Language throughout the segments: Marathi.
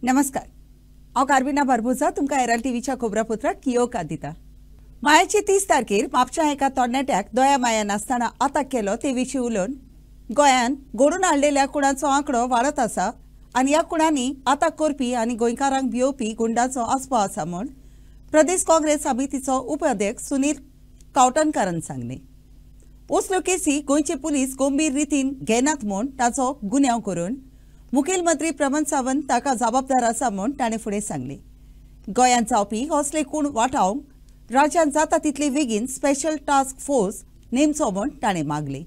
नमस्कार। हांव कार्बिना बारबोजा तुमकां एरल टीव्हीच्या खबरापत्रांत कियोका दिता। मायाचे 30 तारखेर म्हापशां एका तरणाट्याक दया माया नासतना अटक केलो ते विशीं उलोवन गोंयांत घडोवन हाडलेल्या खुणांचो आंकडो वाडत आसा आनी ह्या खुणांनी अटक करपी आनी गोंयकारांक भिवपी गुंडांचो आस्पो आसा म्हूण प्रदेश काँग्रेस समितीचो उपाध्यक्ष सुनील कावटणकारान सांगलें। असल्यो केसी गोंयचे पुलीस गंभीर रितीन घेनात म्हूण ताचो गुन्यांव करून मुखेलमंत्री प्रमोद सावंत ताका जबाबदार आसा म्हूण ताणें फुडें सांगलें। गोंयांत जावपी असले खूण वाटावंक राज्यांत जाता तितले बेगीन स्पेशल टास्क फोर्स नेमचो म्हूण ताणें मागलें।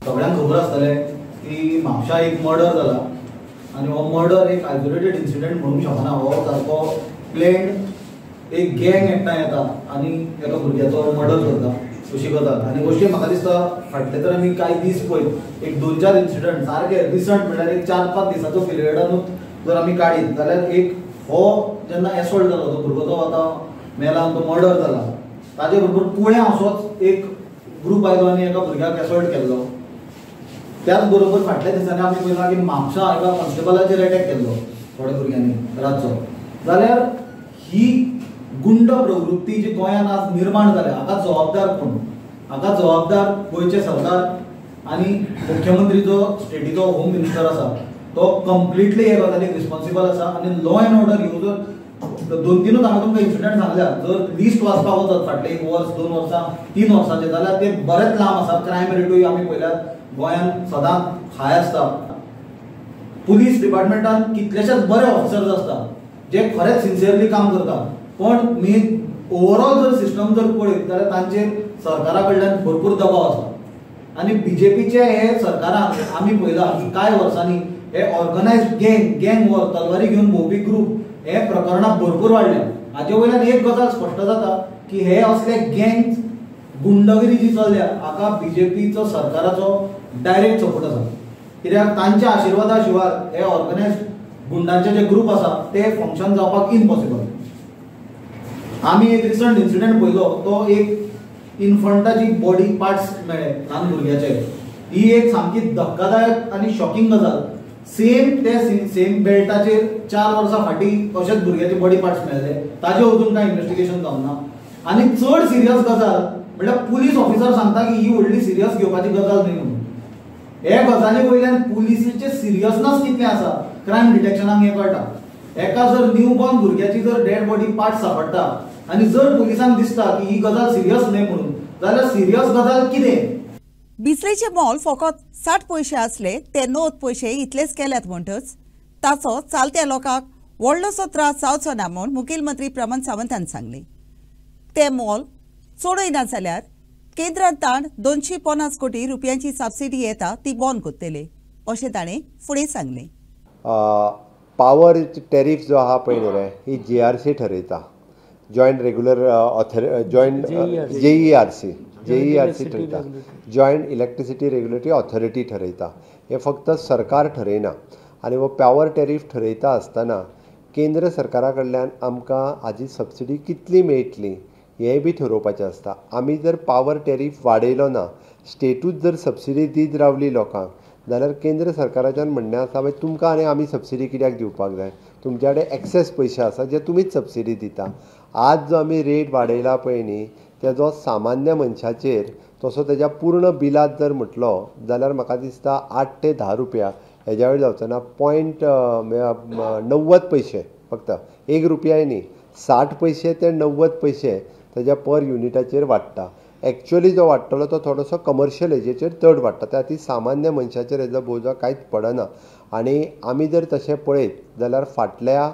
सगळ्यांक खबर आसतलें की म्हापशां एक मर्डर जाला आनी हो मर्डर एक आयसोलेटेड इन्सिडेंट म्हणूंक शकना। हो सारको प्लेन्ड एक गँग एकठांय येता आनी एका भुरग्याचो मर्डर करता अशी गजाल। आनी गोश्टी म्हाका दिसता फाटले तर आमी कांय दीस पयलीं एक 2-4 इन्सिडंट सारके रिसंट म्हणल्यार एक 4-5 दिसाचो पिरियडानूच जर आमी काडीत जाल्यार एक हो जेन्ना एसॉल्ट जालो तो भुरगो जो आतां मेला आनी तो मर्डर जाला ताजे बरोबर पुण्या असोच एक ग्रूप आयलो आनी एका भुरग्याक एसॉल्ट केल्लो। त्याच बरोबर फाटल्या दिसांनी आमी पळयलां की म्हापशां एका कॉन्स्टेबलाचेर अटॅक केल्लो थोड्या भुरग्यांनी रातचो। जाल्यार ही गुंड प्रवृत्ती जी गोंयांत आज निर्माण जाल्या हाका जबाबदार कोण? हाका जबाबदार गोंयचे सरकार आनी मुख्यमंत्री जो स्टेटीचो होम मिनिस्टर आसा तो कंप्लिटली हे गजालीक रिस्पॉन्सिबल आसा। आनी लॉ एंड ऑर्डर ह्यो जर 2-3 हांवें तुमकां इन्सिडंट सांगल्या जर लिस्ट वाचपाक वचत फाटले 1 वर्स 2 वर्सां 3 वर्सांचे जाल्यार ते बरेच लांब आसा। क्रायम रेटूय आमी पळयल्यात गोंयांत सदांच हाय आसता। पुलीस डिपार्टमेंटान कितलेशेच बरे ऑफिसर्स आसता जे खरेंच सिन्सियरली काम करतात पण ओवरऑल जर सिस्टम जर पळयत जाल्यार तांचेर सरकारा कडल्यान भरपूर दबाव आसा। आनी बीजेपीचे हे सरकारान आमी पळयलां की कांय वर्सांनी हे ऑर्गनायज्ड गँग वॉर तलवारी घेवन भोंवपी ग्रूप हे प्रकरणां भरपूर वाडल्या। हाचे वयल्यान एक गजाल स्पश्ट जाता की हे असले गँग गुंडगिरी जी चल्ल्या हाका बीजेपीचो सरकाराचो डायरेक्ट सपोर्ट आसा। कित्याक तांच्या आशिर्वादा शिवाय हे ऑर्गनायज्ड गुंडांचे जे ग्रूप आसा ते फंक्शन जावपाक इम्पॉसिबल। आमी एक रिसंट इन्सिडेंट पळयलो तो एक इन्फंटाची बॉडी पार्ट्स मेळ्ळे ल्हान भुरग्याचे। ही एक सामकी धक्कादायक आनी शॉकिंग गजाल। सेम बेल्टाचेर 4 वर्सां फाटीं अशेच भुरग्याचे बॉडी पार्ट्स मेळ्ळे ताजे अजून कांय इन्व्हेस्टिगेशन जावना। आनी चड सिरियस गजाल म्हणल्यार पुलीस ऑफिसर सांगता की ही व्हडली सिरियस घेवपाची गजाल न्हय म्हणून। हे गजाली वयल्यान पुलिसीचे सिरियसनस कितलें आसा क्रायम डिटेक्शनाक हें कळटा। एका जर न्यू बॉर्न भुरग्याची जर डेड बॉडी पार्ट सापडटा आनी जर पुलिसांक दिसता की ही गजाल सिरियस न्हय म्हणून जाल्यार सिरियस गजाल कितें? बिसलेचे मोल फकत 60 पयशे आसले ते 90 पयशे इतलेच केल्यात म्हणटच ताचो चालत्या लोकांक व्हडलोसो त्रास जावचो ना म्हूण मुखेलमंत्री प्रमोद सावंतान सांगलें। ते मोल चोडय ना जाल्यार केंद्रांत ताण 250 कोटी रुपयांची सबसिडी येता ती बंद करतले अशें ताणें फुडें सांगलें। पावर टॅरिफ जो आहा पळय न्ही रे ही JRC ठरयता। जॉयंट रेग्युलर जॉयंट JERC ठरयता। जॉयंट इलेक्ट्रिसिटी रेग्युलेटरी ऑथॉरिटी ठरयता। हे फक्त सरकार ठरयना। आनी हो पावर टॅरिफ ठरयता आसतना केंद्र सरकारा कडल्यान आमकां हाजी सबसिडी कितली मेळटली हेंय बी ठरोवपाचें आसता। आमी जर पावर टॅरिफ वाडयलो ना स्टेटूच जर सबसिडी दीत रावली लोकांक जाल्यार केंद्र सरकाराच्यान म्हणणें आसा भाई तुमकां आनी आमी सबसिडी कित्याक दिवपाक जाय? तुमच्या कडेन एक्सेस पयशे आसा जे तुमीच सबसिडी दिता। आज जो आमी रेट वाडयला पळय न्ही तेजो सामान्य मनशाचेर तसो तेज्या पूर्ण बिलात जर म्हटलो जाल्यार म्हाका दिसता 8 ते 10 रुपया हेज्या वयर जावचो 0.90 पयशे फक्त 1 रुपयाय न्ही 60 पयशे ते 90 पयशे तेज्या पर युनिटाचेर वाडटा। एक्चुअली जो वाडटलो तो थोडोसो कमर्शियल हेजेचेर चड वाडटा त्या खातीर सामान्य मनशाचेर हेजो बोजा कांयच पडना। आनी आमी जर तशें पळयत जाल्यार फाटल्या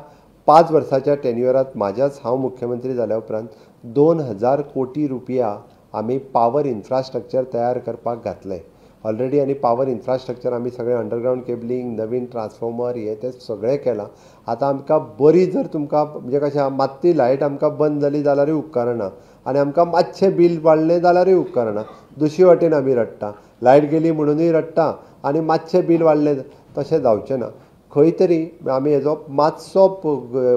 5 वर्साच्या टेन्युअरांत हांव मुख्यमंत्री जाल्या उपरांत 2000 कोटी रुपया आमी पावर इन्फ्रास्ट्रक्चर तयार करपाक घातले ऑलरेडी। आनी पावर इन्फ्रास्ट्रक्चर आमी सगळें अंडरग्रावंड केबलिंग नवीन ट्रान्सफॉर्मर हे ते सगळें केलां। आतां आमकां बरी जर तुमकां म्हणजे कशें मात्ती लायट आमकां बंद जाली जाल्यारूय उपकारना आनी आमकां मातशें बील वाडलें जाल्यारूय उपकारना। दुसरे वाटेन आमी रडटा लायट गेली म्हणूनय रडटा आनी मातशें बील वाडलें तशें जावचें ना। खंय तरी आमी हेजो मातसो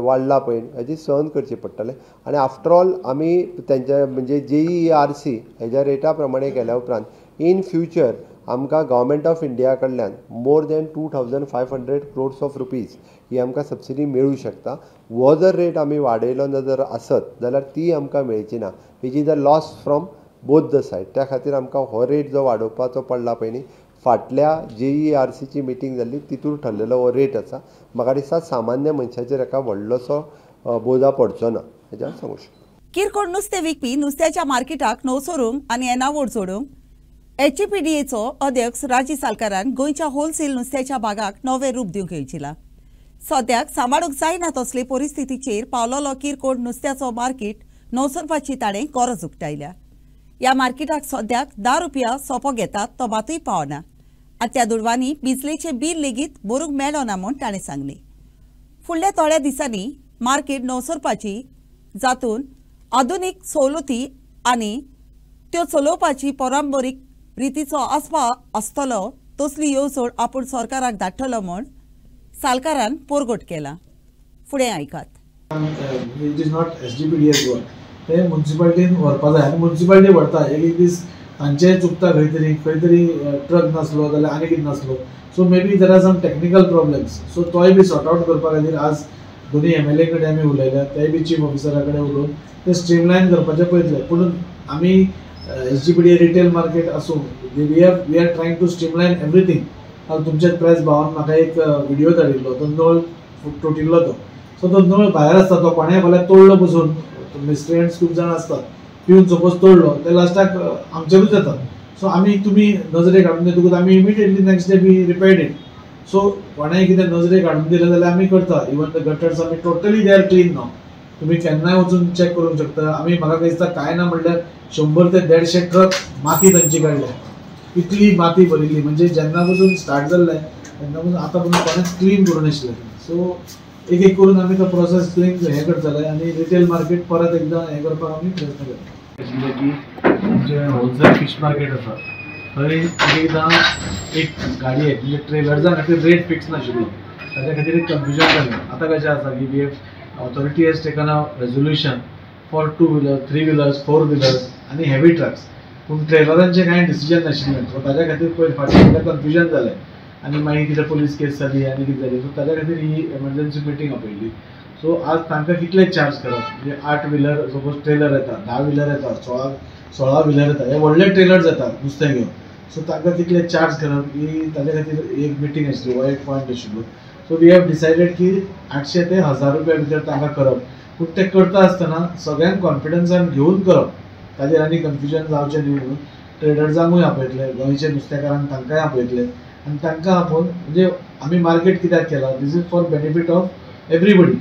वाडला पळय हेजी सहन करची पडटलें। आनी आफ्टर ऑल आमी तेंच्या म्हणजे JERC हेज्या रेटा प्रमाणे केल्या उपरांत इन फ्युचर आमकां गव्हर्मेंट ऑफ इंडिया कडल्यान more than 2500 crores of rupees ही आमकां सबसिडी मेळूं शकता. हो जर रेट आमी वाडयलो जर आसत जाल्यार ती आमकां मेळची ना, which is a loss from both the said. त्या खातीर आमकां हो रेट जो वाडोवपाचो पडला पळय न्ही, फाटल्या JERCची मिटींग जाल्ली तितून ठरलेलो हो रेट आसा. म्हाका दिसता सामान्य मनशाचेर हाका व्हडलोसो बोजा पडचो ना, हेजें हांव सांगूं शकता. किरकोळ नुस्तें विकपी नुस्त्याच्या मार्केटाक नवो सोरूंक आनी येणावळ जोडूंक HPDAचो अध्यक्ष राजी सालकारान गोंयच्या होलसेल नुस्त्याच्या बागाक नवें रूप दिवंक येवजिलां. सद्याक सांबाळूंक जायना तसले परिस्थितीचेर पावलोलो किरकोळ नुस्त्याचो मार्केट नवसरपाची ताणें गरज उक्तायल्या. ह्या मार्केटाक सद्याक 10 रुपया सोपो घेतात तो मातूय पावना आनी त्या दुडवांनी बिजलेचें बील लेगीत भरूंक मेळना ना म्हूण ताणें सांगलें. फुडल्या थोड्या दिसांनी मार्केट नवसरपाची जातून आधुनीक सवलती आनी त्यो चलोवपाची पारंपरीक रितीचो आस्पाव आसतलो तसली येवजण आपूण सरकाराक धाडटलो म्हूण सालकारान पोरगोट केला. फुडें आयकात. It is not SGPDA's work. ते म्युन्सिपालिटीन व्हरपा जाय आनी म्युन्सिपालिटी व्हरता. एक दीस तांचेय चुकता खंय तरी ट्रक नासलो जाल्यार आनी कितें नासलो. So may be there are some technical problems. So तोय बी सॉर्ट आउट करपा खातीर आज दोनी MLA कडेन आमी उलयल्या, तेय बी चीफ ऑफिसरा कडेन उलोवन ते स्ट्रीमलायन करपाचें पळयतले. पूण आमी SGPDA रिटेल मार्केट आसूं we are trying to streamline everything. तुमच्याच प्रेस भावान म्हाका एक व्हिडिओ धाडिल्लो, तो नळ तुटिल्लो तो. सो तो नळ भायर आसता, तो कोणें फाल्यां तोडलो बसून. मिस्ट्रियंट्स खूब जाण आसतात, पिवन सपोज तोडलो ते लास्टाक आमचेरूच येता. सो आमी तुमी नजरेक हाडून दितकूच आमी immediately next day B repaired it. So कोणेंय कितें नजरेक हाडून दिलें जाल्यार आमी करता. इवन द गटर्स आमी टोटली दे आर क्लीन नाव. तुमी केन्नाय वचून चॅक करूंक शकता. आमी म्हाका दिसता कांय ना म्हणल्यार 100 ते 150 ट्रक माती तांची काडल्या. इतली माती भरिल्ली, म्हणजे जेन्ना पसून स्टार्ट जाल्लें तेन्ना पसून आतां पसून कोणेंच क्लीन करूं नाशिल्लें. सो एक करून आमी तो प्रोसेस क्लीन हें करतले आनी रिटेल मार्केट परत एकदां हें करपाक आमी प्रयत्न करतले. की आमचें होलसेल फिश मार्केट आसा थंय एकदां एक गाडये म्हणजे ट्रेलर्सां खातीर रेट फिक्स नाशिल्लो, ताच्या खातीर एक कन्फ्युजन जालें. आतां कशें आसा की authority hedge taken a resolution for 2 wheelers, 3 wheelers, 4 wheelers आनी हेवी ट्रक्स. पूण ट्रेलरांचें कांय डिसिजन नाशिल्लें. सो ताच्या खातीर पयलीं फाटीं कन्फ्युजन जालें आनी मागीर कितें पुलीस केस जाली आनी कितें जाली. सो ताच्या खातीर ही एमर्जन्सी मिटींग आपयली. सो आज तांकां कितले चार्ज करप, म्हणजे 8 व्हिलर सपोज ट्रेलर येता, 10 व्हिलर येता, 16 व्हिलर येता, हे व्हडले ट्रेलर्स येतात नुस्तें घेवन. सो तांकां कितले चार्ज करप ही ताच्या खातीर एक मिटींग आशिल्ली, हो एक पॉयंट आशिल्लो. सो वी हॅव डिसायडेड की 800 ते 1000 रुपया भितर तांकां करप. पूण तें करता आसतना सगळ्यांक कॉन्फिडन्सान घेवन करप, ताजेर आनी कन्फ्युजन जावचें न्ही म्हणून ट्रेडर्सांकूय आपयतले, गोंयचे नुस्तेकारांक तांकांय आपयतले आनी तांकां आपोवन म्हणजे आमी मार्केट कित्याक केला, this is for benefit of everybody.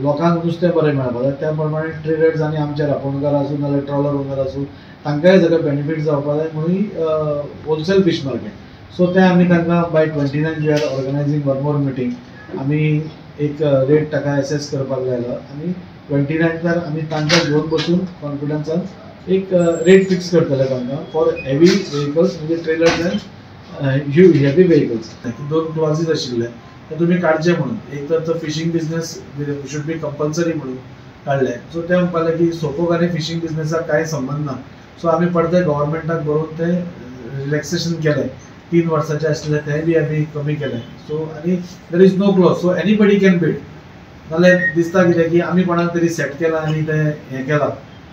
लोकांक नुस्तें बरें मेळपा जाय त्या प्रमाणे ट्रेडर्स आनी आमचे रांपोणकार आसूं नाजाल्यार ट्रॉलर ओनर आसूं तांकांय सगळें बेनिफीट जावपा जाय म्हणून होलसेल फीश मार्केट. सो तें आमी तांकां by 29 we are organizing one more meeting. आमी एक रेट ताका एसेस करपाक लायला आनी 29 आमी तांकां घेवन बसून कॉन्फिडन्सान एक रेट फिक्स करतले तांकां फॉर हेवी व्हेकल्स, म्हणजे ट्रेलर्स एंड हेवी व्हेकल्स. 2 क्लॉजीस आशिल्ले ते तुमी काडचे म्हणून. एक तर तो fishing business should be compulsory म्हणून काडले. सो ते म्हणपाले की सोपोक आनी फिशींग बिजनेसाक कांय संबंद ना. सो आमी परते गव्हर्मेंटाक बरोवन ते रिलॅक्सेशन केलें. 3 वर्साचे आशिल्ले ते बी आमी कमी केले. सो आनी there is no clause, so anybody can bid. नाल्यार दिसता कितें की आमी कोणाक तरी सेट केला आनी ते हें केलां,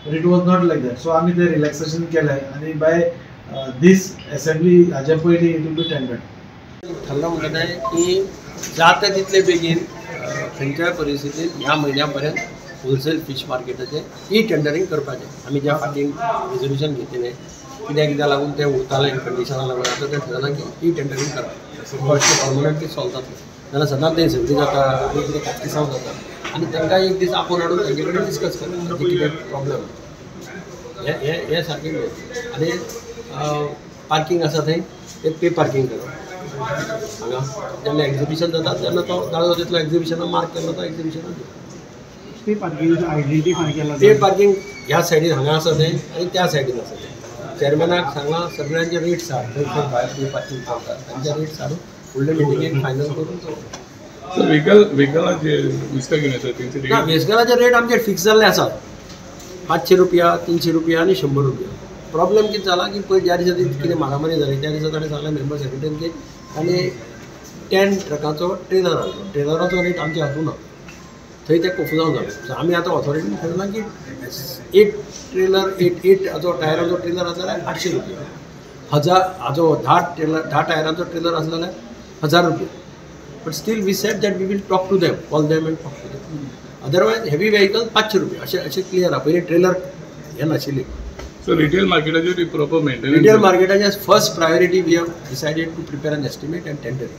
but it was not like that. So आमी ते रिलॅक्सेशन केलें आनी बाय दीस असेंब्ली हाजे पयलीं इट वील बी टेंडर्ड. थारला म्हणटा की जाता तितले बेगीन खंयच्याय परिस्थितीत ह्या म्हयन्या पर्यंत होलसेल फीश मार्केटाचें ई टेंडरींग करपाचें. आमी ज्या फाटीं रेजोल्युशन घेतिलें कित्याक लागून तें उरतालें कंडिशना लागून आतां तें ठरलां की ई टेंडरींग करप फस्ट पर्मनंटली सॉल्व जातलें. नाजाल्यार सदांच तें झगडी जाता आनी कितें काटकिसांव जाता आनी तांकां एक दीस आपोवन हाडून तांचे कडेन डिस्कस करप कितें प्रॉब्लेम हें सारकें न्हू. आनी पार्किंग आसा थंय तें पे पार्किंग करप. हांगा जेन्ना एक्झिबिशन जाता तेन्ना तो दादो तितलो एक्झिबिशनाक मार्क केल्लो तो एक्झिबिशनाक पे पार्किंग आयडेंटिफाय केला. पे पार्किंग ह्या सायडीन हांगा आसा थंय आनी त्या सायडीन आसा थंय. चॅरमॅनाक सांगलां सगळ्यांचे रेट्स हाड, खंय भायर पे पार्किंग करतात तांचे रेट्स हाडून फुडले मिटिंगेक फायनल करून सो व्हेकलाचे नुस्तें घेवन येतात तेंचे ना व्हेकलाचे रेट आमचे फिक्स जाल्ले आसात. 500 रुपया, 300 रुपया आनी 100 रुपया. प्रॉब्लेम कितें जाला की पळय ज्या दिसा कितें मारामारी जाली त्या दिसा ताणें सांगलें मेंबर सेक्रेटरीन की ताणें 10 ट्रकाचो ट्रेलर हाडलो. ट्रेलराचो रेट आमच्या हातूंत ना, थंय ते कन्फ्युजन जालें. सो आमी आतां ऑथॉरिटीन थारयलां की 8 ट्रेलर 8 हाजो टायराचो ट्रेलर आसा जाल्यार 800 रुपया, 1000 हाजो 10 टायरांचो ट्रेलर आसलो जाल्यार 1000 रुपया. But still we said that we will talk to them, call them and talk to them. Otherwise heavy vehicle 500 रुपया अशें क्लियर आहा. पयलीं ट्रेलर हें नाशिल्ली. सो रिटेल मार्केटाचेर प्रॉपर मेंटेनन्स. रिटेल मार्केटाचे first priority we have decided to prepare an estimate and tendering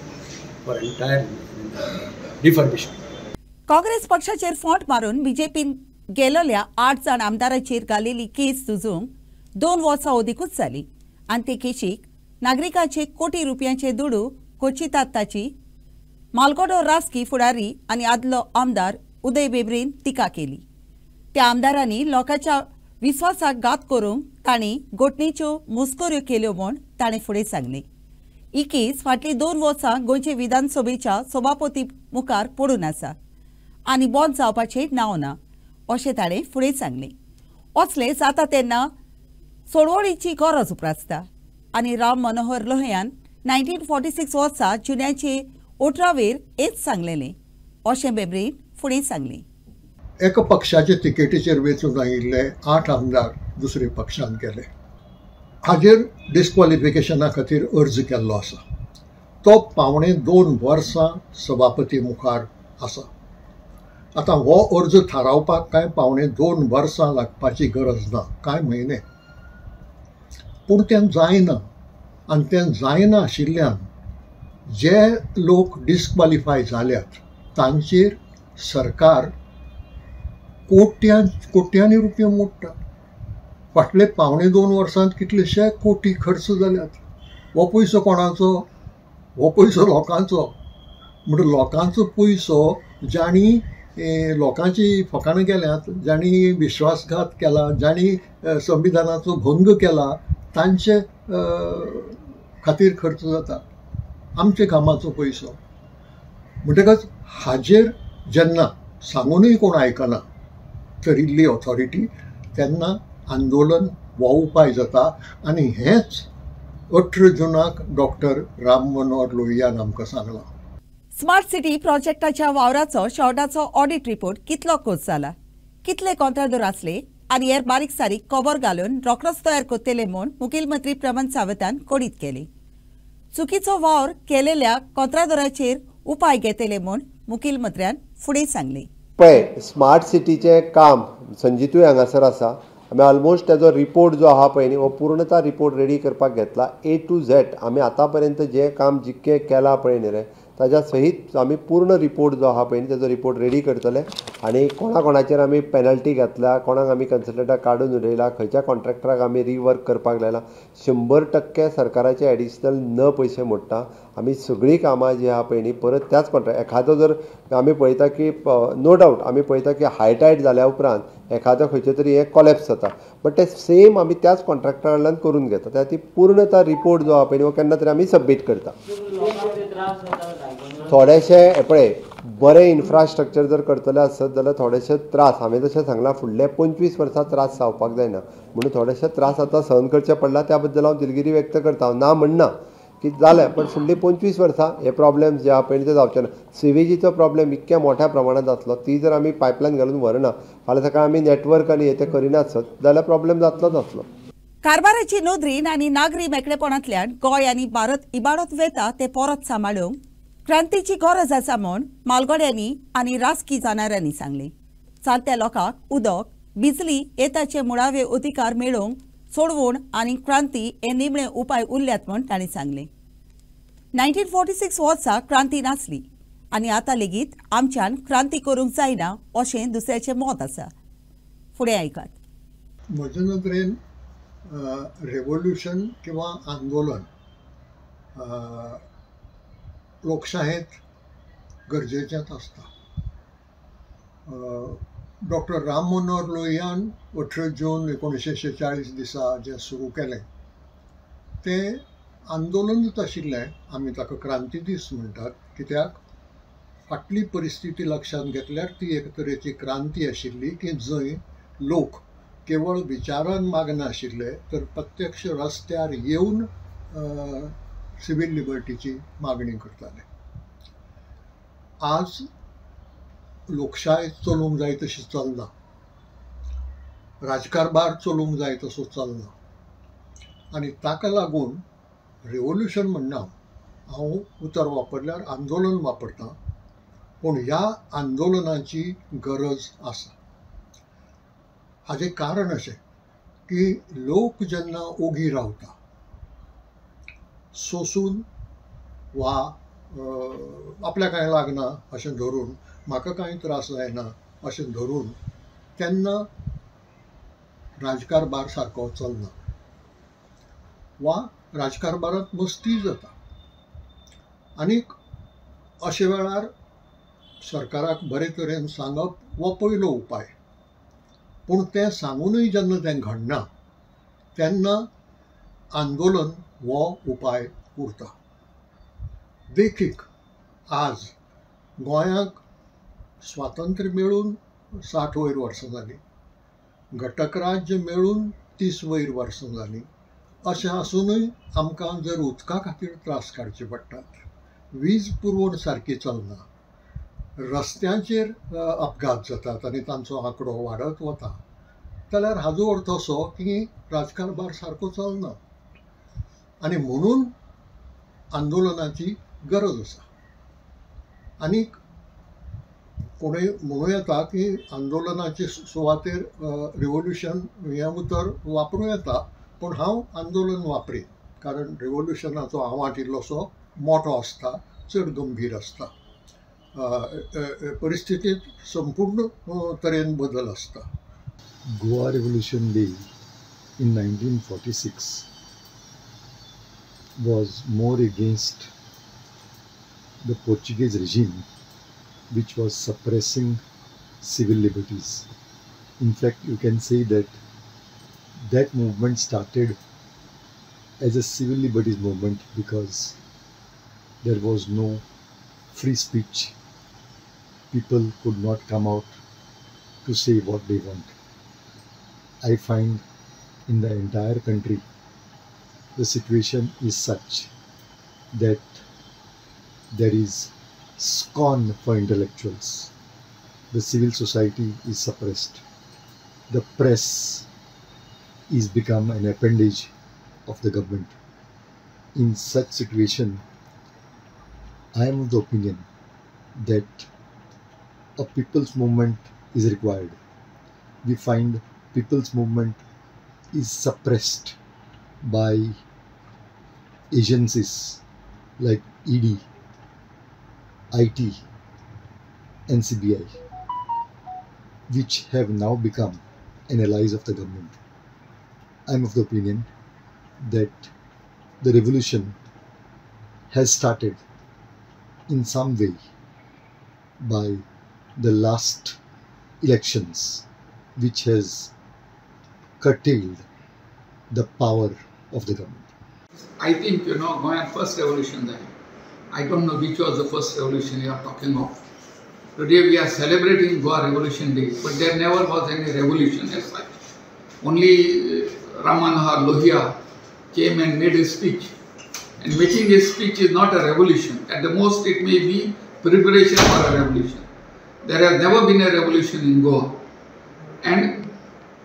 for entire refurbishment. Congress पक्षाचेर फोंट मारून बीजेपीन गेलेल्या 8 जाण आमदारांचेर घाल्लेली केस झुजूंक 2 वर्सां अदीकूच जाली आनी ते केशीक नागरिकांचे कोटी रुपयांचे दुडू कोचितात ताची मालगोडो राजकी फुडारी आनी आदलो आमदार उदय बेब्रेन टिका केली. त्या आमदारांनी लोकांच्या विस्वासाक घात करूंक तांणी घोटणेच्यो मुस्कोऱ्यो केल्यो म्हूण ताणें फुडें सांगलें. ही केस फाटलीं 2 वर्सां गोंयचे विधानसभेच्या सभापती मुखार पडून आसा आनी बंद जावपाचें नांव ना अशें ताणें फुडें सांगलें. असलें जाता तेन्ना सोडवणीची गरज उप्रासता आनी राम मनोहर लोहियान 1946 वर्सा जुन्याचे 18वेर हेच सांगलेलें अशें बेब्रेन फुडें सांगलें. एका पक्षाचे तिकेटीचेर वेचून आयिल्ले 8 आमदार दुसरे पक्षान गेले. हाजेर डिस्क्वॉलिफिकेशना खातीर अर्ज केल्लो आसा. तो पावणे 2 वर्सां सभापती मुखार आसा. आतां हो अर्ज थारावपाक काय पावणे 2 वर्सां लागपाची गरज ना, कांय म्हयने. पूण तें जायना आनी तें जायना आशिल्ल्यान जे लोक डिस्क्वॉलिफाय जाल्यात तांचेर सरकार कोट्यांनी रुपया मोडटा. फाटले पावणे 2 वर्सांत कितलेशे कोटी खर्च जाल्यात. हो पयसो कोणाचो? हो पयसो लोकांचो. म्हणजे लोकांचो पयसो जाणी लोकांची फकाणां केल्यात, जाणी विश्वासघात केला, जाणी संविधानाचो भंग केला, तांचे खातीर खर्च जाता. आमच्या कामाचो पयसो. म्हणटकच हाजेर जेन्ना सांगूनय कोण आयकना तरिल्ली ऑथॉरिटी तेन्ना आंदोलन हो उपाय जाता. आनी हेच 18 जुनाक डॉक्टर राम मनोहर लोहियान आमकां सांगलां. स्मार्ट सिटी प्रोजेक्टाच्या वावराचो शेवटाचो ऑडिट रिपोर्ट कितलो खोस जाला, कितले कंत्राटदार आसले आनी हेर बारीक सारीक कबर घालून रोखडोच तयार करतले म्हूण मुखेलमंत्री प्रमोद सावंतान कोडीत केली. चुकीचो वावर केलेल्या कंत्राटदाराचेर उपाय घेतले म्हूण मुखेलमंत्र्यान फुडें सांगलें. पळय, स्मार्ट सिटीचें काम संजीतूय हांगासर आसा. आमी ऑलमोस्ट तेजो रिपोर्ट जो आहा पळय न्ही हो पूर्णता रिपोर्ट रेडी करपाक घेतला. A to Z आमी आतां पर्यंत जें काम जितकें केलां पळय न्ही रे ताच्या सहीत आमी पूर्ण रिपोर्ट जो आहा पळय न्ही तेजो रिपोर्ट रेडी करतले आनी कोणाचेर आमी पेनल्टी घातल्या, कोणाक आमी कन्सल्टंटाक काडून उडयला, खंयच्या कॉन्ट्रॅक्टराक आमी रिवर्क करपाक लायला. 100% सरकाराचे एडिशनल न पयशे मोडटा. आमी सगळीं कामां जी आहा पळय न्ही परत त्याच कॉन्ट्रॅक्ट एखादो जर आमी पळयता की नो डावट आमी पळयता की हाय टायड जाल्या उपरांत एखादो खंयचें तरी हें कॉलेप्स जाता. बट ते सेम आमी त्याच कॉन्ट्रॅक्टरा कडल्यान करून घेता. त्या ती पूर्णता रिपोर्ट जो आहा पळय न्ही हो केन्ना तरी आमी सबमीट करता. थोडेशे पळय बरें इन्फ्रास्ट्रक्चर जर करतले आसत जाल्यार थोडेशे त्रास हांवें जशें सांगलां फुडले 25 वर्सां त्रास जावपाक जायना म्हणून थोडेशे त्रास आतां सहन करचे पडला. त्या बद्दल हांव दिलगिरी व्यक्त करता. हांव ना म्हणना की जालें पण फुडलीं 25 वर्सां हे प्रॉब्लेम्स जे आहा पळय ते जावचे ना. सिवेजीचो प्रॉब्लेम इतक्या मोठ्या प्रमाणात जातलो ती जर आमी पायपलायन घालून व्हरना फाल्यां सकाळ आमी नेटवर्क आनी हे ते करिनात जाल्यार प्रॉब्लेम जातलोच जातलो. कारभाराची नोंदणी आनी नागरी मेकळेपणांतल्यान गोंय आनी भारत इबाडत वेता ते परत सांबाळूंक क्रांतीची गरज आसा म्हूण मालगोड्यांनी आनी राजकी जाणाऱ्यांनी सांगलें. जाणट्या लोकांक उदक, बिजली येताचे मुळावे अधिकार मेळोवंक सोडवण आनी क्रांती हे निमणे उपाय उरल्यात म्हूण तांणी सांगलें. 1946 वर्सा क्रांती नासली आनी आतां लेगीत आमच्यान क्रांती करूंक जायना अशें दुसऱ्याचें मत आसा. फुडें आयकात. म्हजे नदरेन रेवोल्युशन किंवा आंदोलन लोकशाहेंत गरजेचेंच आसता. डॉक्टर राम मनोहर लोहियान 18 जून 1946 दिसा जें सुरू केलें तें आंदोलनूच आशिल्लें. आमी ताका क्रांती दीस म्हणटात कित्याक फाटली परिस्थिती लक्षांत घेतल्यार ती एक तरेची क्रांती आशिल्ली की जंय लोक केवळ विचारान मागनाशिल्ले तर प्रत्यक्ष रस्त्यार येवन सिवील लिबर्टीची मागणी करताले. आज लोकशाय चलूंक जाय तशी चलना, राजकारबार चलूंक जाय तसो चलना आनी ताका लागून रेवोल्युशन म्हणना हांव उतर वापरल्यार आंदोलन वापरतां, पूण ह्या आंदोलनाची गरज आसा. हाजें कारण अशें की लोक जेन्ना ओगी रावता सोसून वा आपल्या कांय लागना अशें धरून, म्हाका कांय त्रास जायना अशें धरून, तेन्ना राजकारबार सारको चलना वा राजकारबारांत मस्ती जाता. आनीक अशे वेळार सरकाराक बरे तरेन सांगप हो पयलो उपाय. पूण तें सांगूनय जेन्ना तें घडना तेन्ना आंदोलन हो उपाय उरता. देखीक आज गोंयाक स्वातंत्र्य मेळून 60 वयर वर्सां जालीं, घटक राज्य मेळून 30 वयर वर्सां जालीं. अशें आसूनय आमकां जर उदका खातीर त्रास काडचे पडटात, वीज पुरवण सारकी चलना, रस्त्यांचेर अपघात जातात आनी तांचो आंकडो वाडत वता, जाल्यार हाजो अर्थ असो की राजकारबार सारको चलना आनी म्हणून आंदोलनाची गरज आसा. आनीक कोणूय म्हणूं येता की आंदोलनाचे सुवातेर रिवोल्युशन हें उतर वापरूं येता, पूण हांव आंदोलन वापरीन, कारण रिवोल्युशनाचो आवाज इल्लोसो मोठो आसता, चड गंभीर आसता, परिस्थितीत संपूर्ण तरेन बदल आसता. Goa Revolution Day in 1946 was more against the Portuguese regime, which was suppressing civil liberties. In fact, you can say that that movement started as a civil liberties movement because there was no free speech. People could not come out to say what they want. I find in the entire country the situation is such that there is scorn for intellectuals. The civil society is suppressed. The press is become an appendage of the government. In such situation, I am of the opinion that a people's movement is required. We find people's movement is suppressed by agencies like ED, IT, and CBI, which have now become an allies of the government. I am of the opinion that the revolution has started in some way by the last elections, which has curtailed the power of the government. I think, Goa first revolution there. I don't know which was the first revolution you are talking of. Today we are celebrating Goa Revolution Day, but there never was any revolution as such. Only Ram Manohar Lohia came and made a speech. And making a speech is not a revolution. At the most it may be preparation for a revolution. There has never been a revolution in Goa. And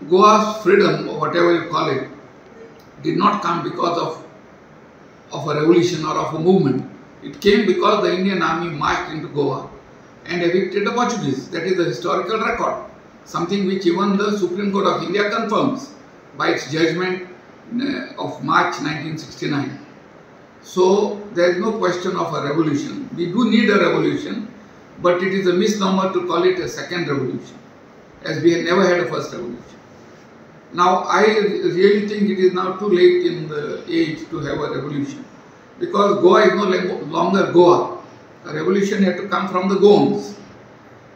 Goa's freedom, or whatever you call it, did not come because of a revolution or of a movement. It came because the Indian army marched into Goa and evicted the Portuguese. That is the historical record. Something which even the Supreme Court of India confirms by its judgment of March 1969. So there is no question of a revolution. We do need a revolution, but it is a misnomer to call it a second revolution, as we have never had a first revolution. Now I really think it is now too late in the age to have a revolution, because Goa is no longer Goa. A revolution had to come from the Goans.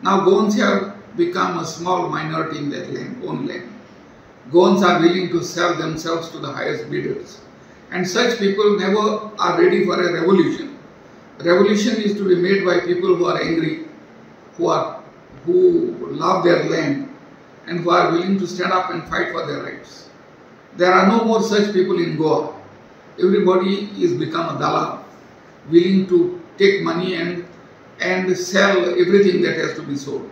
Now Goans have become a small minority in their own land. Goans are willing to sell themselves to the highest bidders. And such people never are ready for a revolution. Revolution is to be made by people who are angry, who love their land, and who are willing to stand up and fight for their rights. There are no more such people in Goa. Everybody is become a dalal, willing to take money and sell everything that has to be sold.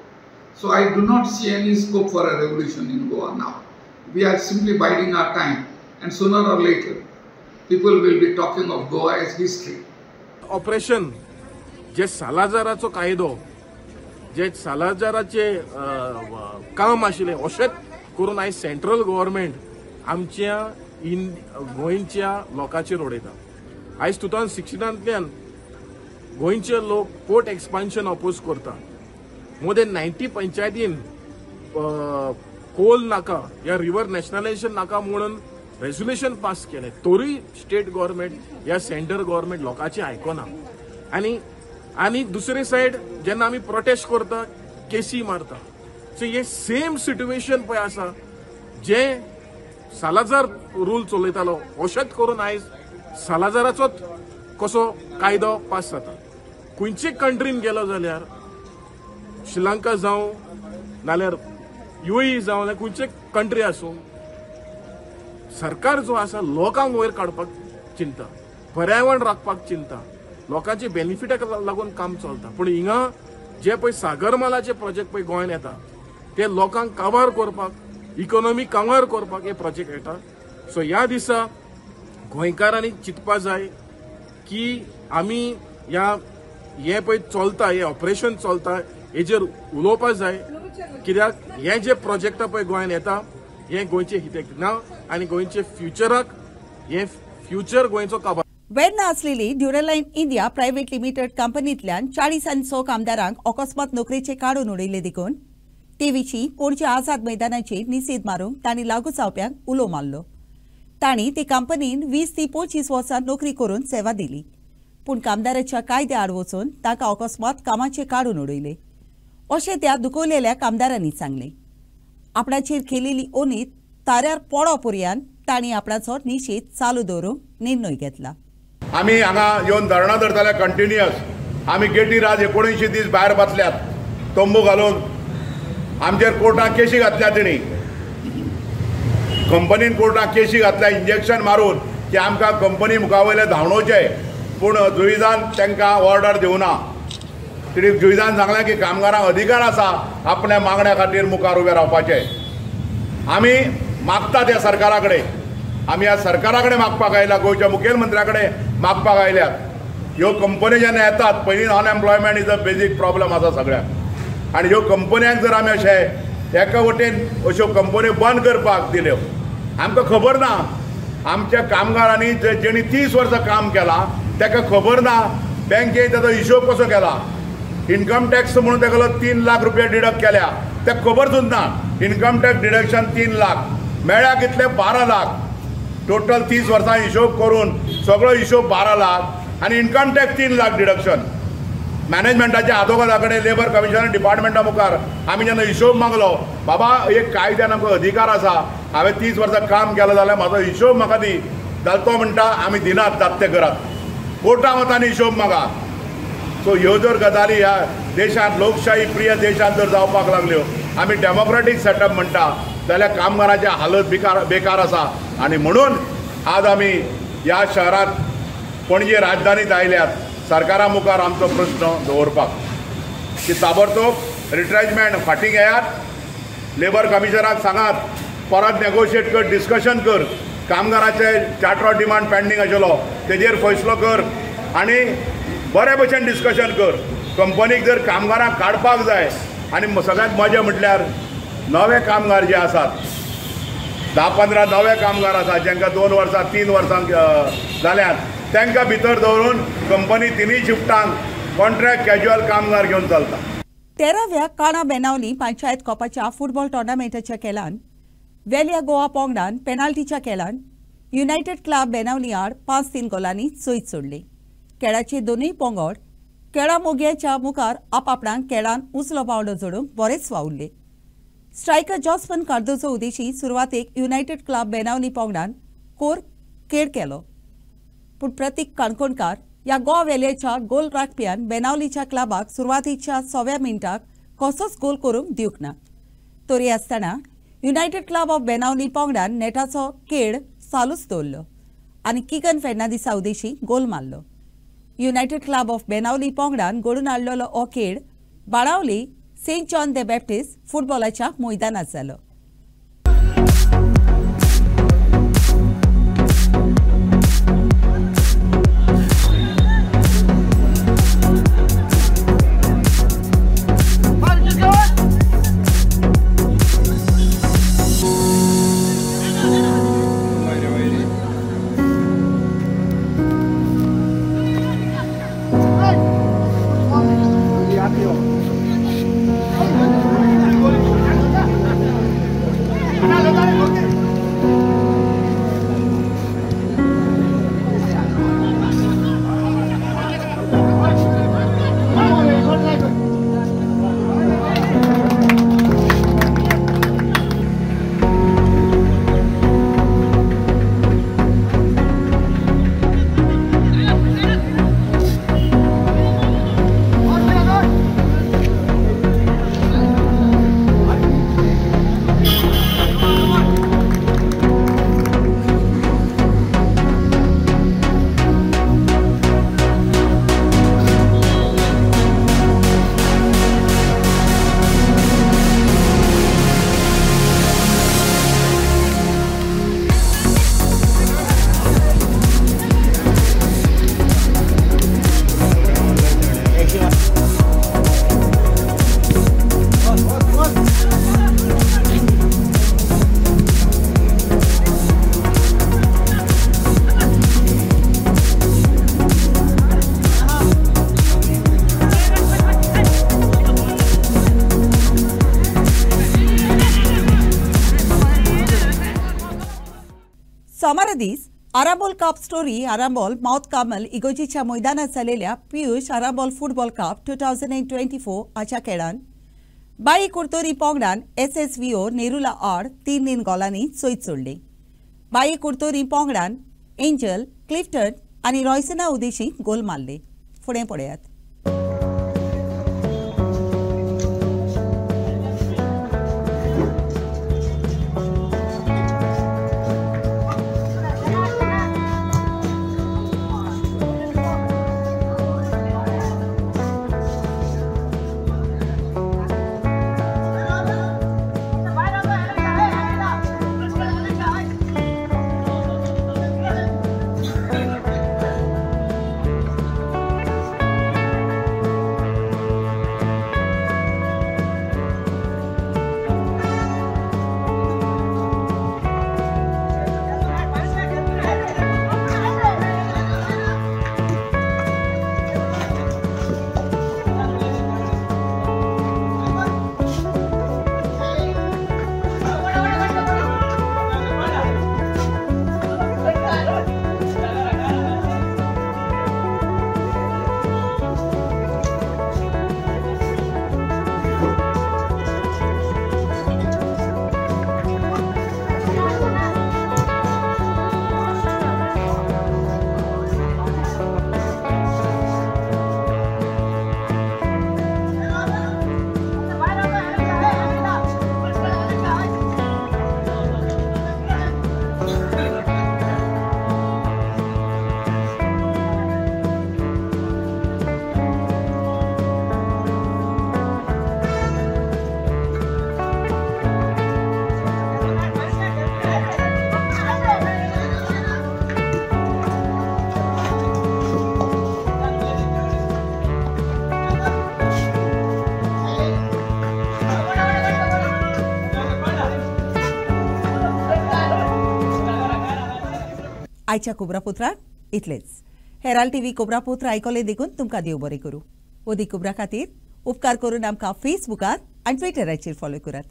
So I do not see any scope for a revolution in Goa now. We are simply biding our time, and sooner or later people will be talking of Goa as history. Operation जे सालाजाराचो कायदो जे सालाजाराचे काम आशिल्ले अशेंच करून आयज सेंट्रल गव्हर्नमेंट आमच्या गोंयच्या लोकांचेर उडयता. आयज 2016 गोंयचे लोक पोर्ट एक्सपान्शन अपोज करता. मोर देन 90 पंचायतीन कोल नाका या रिव्हर नॅशनलायझेशन नाका म्हणून रेझोल्युशन पास केले. तरी स्टेट गव्हर्नमेंट या सेंटर गव्हर्नमेंट लोकांचे आयकना. आणि दुसरे सायड जेन्ना आमी प्रोटेस्ट करता केसी मारता. सो हे सेम सिट्युएशन पळय आसा जे सालाजार रूल चलयतालो अशेंच करून आयज सालाजाराचोच कसो कायदो पास जाता. खंयचे कंट्रीन गेलो जाल्यार श्रीलंका जावं नाल्यार UAE जावं नाल्यार खंयचे कंट्री आसूं सरकार जो आसा लोकांक वयर काडपाक चिंता, पर्यावरण राखपाक चिंता, लोकांचे बेनिफिटाक लागून काम चलता. पूण हिंगा जे पळय सागरमालाचे प्रोजेक्ट पळय गोंयांत येता ते लोकांक काबार करपाक, इकॉनॉमी काबार करपाक हे प्रोजेक्ट येता. सो ह्या दिसा गोंयकारांनी चिंतपा जाय की आमी हे पळय चलता, हे ऑपरेशन चलता हेजेर उलोवपा जाय. कित्याक हे जे प्रोजेक्ट पळय गोंयांत येता हे गोंयचे हितेक ना आनी गोंयचे फ्युचराक हे फ्युचर गोंयचो काबार. वेर्ना आसलेली ड्युरालाइन इंडिया प्रायव्हेट लिमिटेड कंपनींतल्यान 40 कामदारांक अकस्मात नोकरेचे काडून उडयले देखून तेविची पणजे आझाद मैदानाचेर निषेध मारूंक तांणी लागू जावप्यांक उलो मारलो. तांणी ते कंपनीन 20 ते 25 वर्सां नोकरी करून सेवा दिली. पूण कामदाराच्या कायद्या आड वचून तांकां अकस्मात कामाचे काडून उडयले अशें त्या दुखवलेल्या कामदारांनी सांगले. आपणाचेर केलेली ओनीत ताऱ्यार पडो पर्यंत तांणी आपणाचो निषेध चालू दवरूंक निर्णय घेतला. आमी हांगा येवन धरणां धरताले कंटिन्युअस. आमी गेटीर आज 19 दीस भायर बसल्यात तंबू घालून. आमचेर कोर्टाक केशी घातल्या तेणी, कंपनीन कोर्टाक केशी घातल्या इंजेक्शन मारून की आमकां कंपनी मुखा वयले धांवणोवचे. पूण जुईजान तांकां ऑर्डर दिवना. तेणी जुईजान सांगलें की कामगारांक अधिकार आसा आपल्या मागण्या खातीर मुखार उबे रावपाचे. आमी मागता त्या सरकारा कडेन, आमी ह्या सरकारा कडेन मागपाक आयल्या, गोंयच्या मुखेलमंत्र्या कडेन मागपाक आयल्यात. ह्यो कंपनी जेन्ना येतात पयलीं unemployment is a basic problem आसा सगळ्याक. आनी ह्यो कंपन्यांक जर आमी अशें एका वटेन अश्यो कंपन्यो बंद करपाक दिल्यो, आमकां खबर ना आमच्या कामगारांनी जेणी 30 वर्सां काम केलां ताका खबर ना बँकेन ताचो हिशोब कसो केला. इन्कम टॅक्स म्हणून ताका 3 लाख रुपया डिडक्ट केल्या, ताका खबर सुद्दां ना. इन्कम टॅक्स डिडक्शन 3 लाख, मेळ्ळ्या कितले 12 लाख. टोटल 30 वर्सां हिशोब करून सगळो हिशोब 12 लाख आनी इन्कम टॅक्स 3 लाख डिडक्शन. मॅनेजमेंटाच्या आदोगादा कडेन लेबर कमिशनर डिपार्टमेंटा मुखार आमी जेन्ना हिशोब मागलो, बाबा एक कायद्यान आमकां अधिकार आसा, हांवें 30 वर्सां काम केलां जाल्यार म्हाजो हिशोब म्हाका दी. जाल्यार तो म्हणटा आमी दिनात दाते करात, कोर्टा वतांनी हिशोब मागा. सो ह्यो जर गजाली ह्या देशांत लोकशाही प्रिय देशांत जर जावपाक लागल्यो, आमी डेमोक्रेटीक सेटअप म्हणटा जाल्यार कामगारांचे हालत बेकार आसा. आनी म्हणून आज आमी ह्या शहरांत पणजे राजधानीत आयल्यात सरकारा मुखार आमचो प्रश्न दवरपाक की ताबडतोब रिट्रेचमेंट फाटीं घेयात. लेबर कमिशनराक सांगात परत नेगोशिएट कर, डिस्कशन कर. कामगारांचे चार्टर ऑफ डिमांड पेंडींग आशिल्लो तेजेर फैसलो कर आनी बरे भशेन डिस्कशन कर. कंपनीक जर कामगारांक काडपाक जाय आनी सगळ्यांत मजा म्हटल्यार नवे कामगार जे आसात 10-15 नवे कामगार आसात जेंकां 2 वर्सां 3 वर्सां जाल्यात, तांकां भितर दवरून कंपनी 3 शिफ्टांक कॉन्ट्रॅक्ट कॅज्युअल कामगार घेवन चलता. 13व्या काणा बेनावली पंचायत कपाच्या फुटबॉल टोर्नामेंटाच्या खेळान वेलिया गोवा पोंगडान पेनाल्टीच्या खेळान युनायटेड क्लब बेनावली आड 5-3 गोलांनी चोयत सोडले. खेळाचे दोनूय पंगड खेळा मोग्याच्या मुखार आपआपणाक खेळान उंचलो पावलो जोडूंक बरेच वावुरले. स्ट्रायकर जॉस्पन कार्दोजो उदेशी सुरवातेक युनायटेड क्लब बेनावली पोंगडान कोर खेळ केलो. पूण प्रतीक काणकोणकार या गोवा वेलियाच्या गोल राखप्यान बेनावलीच्या क्लबाक सुरवातीच्या 6व्या मिनटाक कसोच गोल करूंक दिवंक ना. तोरी आसतना युनायटेड क्लब ऑफ बेनावली पंगडान नेटाचो खेळ चालूच दवरलो आनी किगन फेर्नांदीसा उदेशी गोल मारलो. युनायटेड क्लब ऑफ बेनावली पंगडान घडून हाडलेलो हो खेळ बाळावली सेंट जॉन द बॅप्टिस्ट फुटबॉलाच्या मैदानात जालो. सोमारा दीस आराबोल कप स्टोरी आराबोल माउथ कामल इगोजीच्या मैदानात झालेल्या पियुष आराबोल फुटबॉल कप 2024 हाच्या खेळान बाई कुर्तोरी पंगडान SSVO नेरुला आड 3-3 गोलांनी चोयत सोडली. बाई कुर्तोरी पंगडान एंजल, क्लिफ्टन आणि रॉयसना उदेशी गोल मारले. फुडें पळयात. आयच्या कोबरापुत्राक इतलेच. हेराल्ड टीव्ही कोबरापुत्र आयकले देखून तुमकां देव बरें करूं. ओदी कोबरा खातीर उपकार करून आमकां फेसबुकार आनी ट्विटराचेर फॉलो करात.